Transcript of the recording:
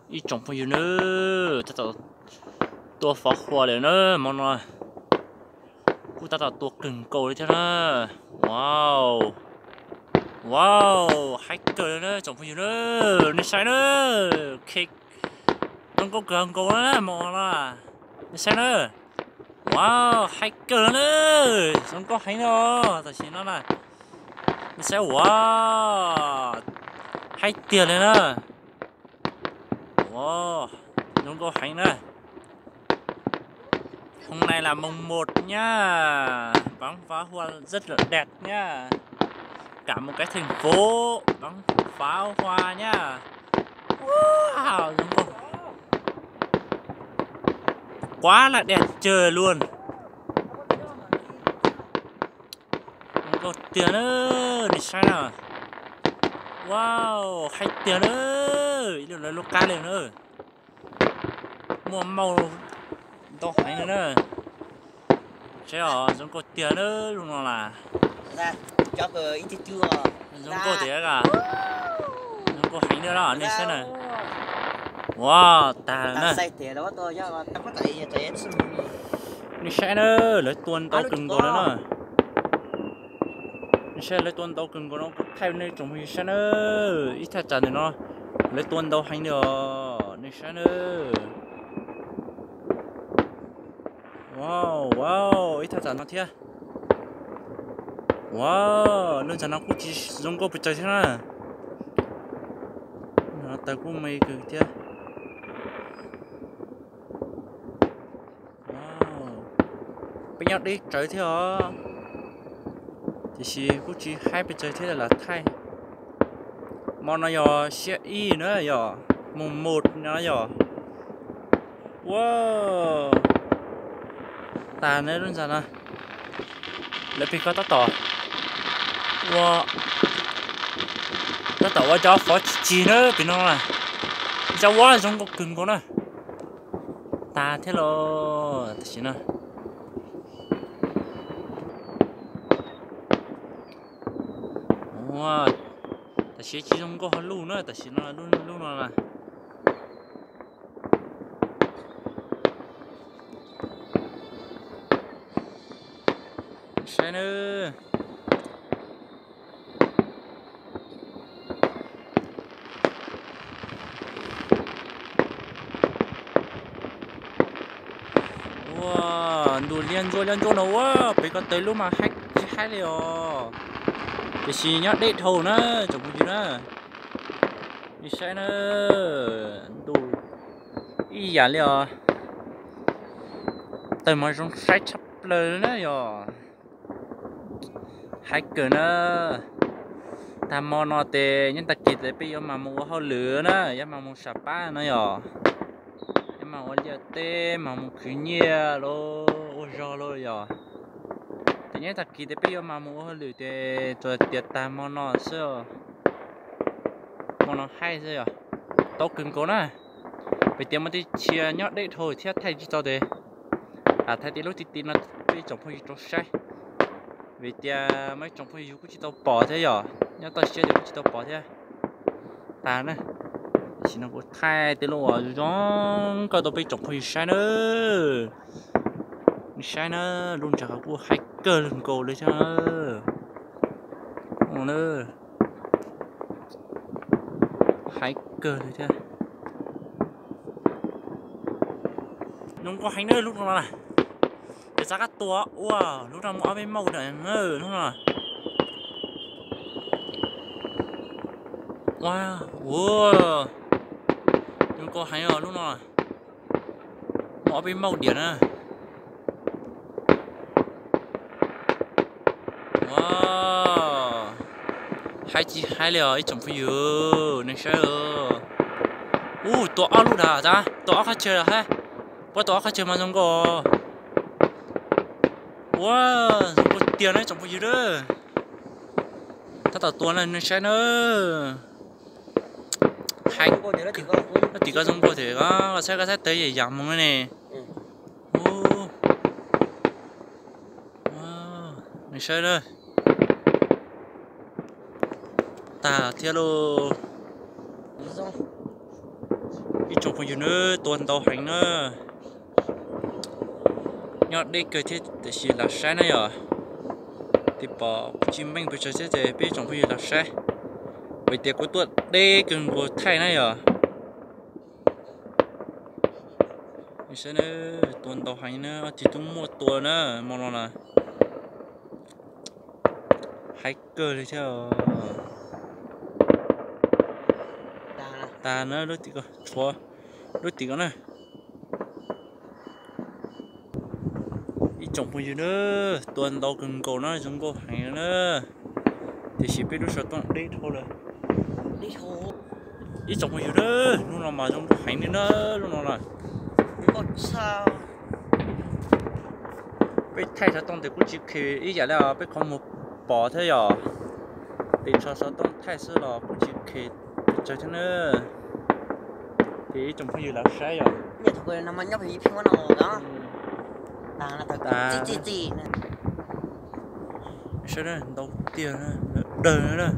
ít trồng phong yêu nữa ta tạo tua phá hoaเลยnữa món nàyกูta tạo tua cứng cầu đấy thế nữa wow wow hacker nữa trồng phong yêu nữa này sai nữa kick nó có cường cầu nữa món này này sai nữa wow hacker nữa nó có hay nữa ta xin nó này này sai wow hay tiền này nữa wow nó có hay nữa. Hôm nay là mùng 1 nhá, bắn pháo hoa rất là đẹp nhá, cả một cái thành phố bắn pháo hoa nhá. Wow, quá là đẹp trời luôn. Có tiền ơi, đi sai nào. Wow, hay tiền ơi, điều là local liền ơi, mua màu to hay nữa. Thế à, giống có tiền nữa luôn rồi là. Ra, cho cái ít chưa. Giống có tiền cả. Giống có hay nữa đó, nên xem này. Wow, ta nữa. Sai tiền đó tôi cho mà tao có tại chạy xuống. Nên xem nữa, lấy tuần tao cứng của nó nữa. Nên xem lấy tuần tao cứng của nó thay nên chúng mình xem nữa, ít thật chặt nó. Lấy tuần tao hay nữa, nên xem nữa. Wow, wow, ít thật nó thiệt. Wow, nên chẳng nó cũng chỉ dùng có bị chạy thế nào. Nó ta cũng mấy cái thiệt. Wow, bây giờ đi chạy thế hả? Thì cũng chỉ hai bị chạy thế là thay. Món này giờ sẽ y nữa giờ, mùng 1 nữa giờ. Wow. Ta này luôn rồi nè, lấy pin có tắt tỏ, wow, tắt tỏ qua cho phó chi nữa pin nó này, cho quá giống có cứng quá nè, ta thế lo, ta xin nè, wow, ta sẽ chỉ giống có luôn nữa, ta xin nó luôn luôn nè. Sai nữa. Wow, đủ liên rồi nó quá, bây giờ tới lúc mà hack liền. Cái gì nhá, đét thầu nữa, chẳng có gì nữa. Đi sai nữa, đủ ý giả liền. Tới mà trong sai chấp lời nữa rồi. Hacker nữa, tham mò nọ tệ nhưng ta kịp để bây giờ mà mua hao lửa nữa, giờ mà mua sạp ba nữa rồi, giờ mà mua liệt tê mà mua khử nhẹ lo, ôi giời rồi rồi, thế nhé ta kịp để bây giờ mà mua hao lửa tê rồi tiệt tham mò nọ xưa, mò nọ hay xưa rồi, tao cứng cố nè, bây giờ mà đi chia nhót đấy thôi, thiết thay gì tao đấy, à thay tí lúc tí nó đi trồng phong trồng sai. Vì tia mấy trong phơi cũng chỉ tao bỏ thế giờ, nhớ tao chơi thì cũng chỉ tao bỏ thế, ta nữa, chỉ nó có thay thế luôn rồi, giống cái tao bị trong phơi sai nữa, luôn chả có hacker lên cổ đấy chứ, nữa, hacker đấy chứ, nó có hay nữa lúc nào này. Ra các tua, wow, lúc nào mua bên màu này nữa, đúng không? Wow, wow, chúng có hay rồi lúc nào? Mua bên màu điện à? Wow, hai liều ít chồng phi yêu, nên sao? Tua lúc nào ra, tua khác chơi ha? Có tua khác chơi mà chúng có. Wow, có tiền đấy, chẳng có gì đó. Ta tạo tuần này nó sẽ nữa. Hay. Nó chỉ có trong cơ thể có sẽ tới gì giảm một cái này. Wow, nó sẽ nữa. Ta theo luôn. ít chồng phong yêu nữa tuần đầu hành nữa nhớ đi cười thế để xí là sai nữa rồi thì bỏ chim mình bây giờ sẽ biết chồng phong yêu là sai vậy thì cuối tuần đi cần vô thay nữa rồi bây giờ nữa tuần đầu hành nữa thì chúng mua tuần nữa mong lo là hay cơ đấy chứ ta nữa đôi tí coi chúa đôi tí coi này ít trồng bao nhiêu nữa tuần đầu cần cầu nó chúng cô hay nữa thì chỉ biết đôi số tuần đi thôi rồi đi thôi ít trồng bao nhiêu nữa lúc nào mà chúng cô hay nữa lúc nào là có sao biết thay số tuần thì cũng chỉ khi ít giờ là biết không một bỏ thế rồi thì cho số tuần thay số là cũng chỉ khi cho thế nữa thì trồng bao nhiêu là sai rồi nhà thuộc về nằm nhóc thì phim nó đó là thật chị sao đó đầu tiên đó đời nữa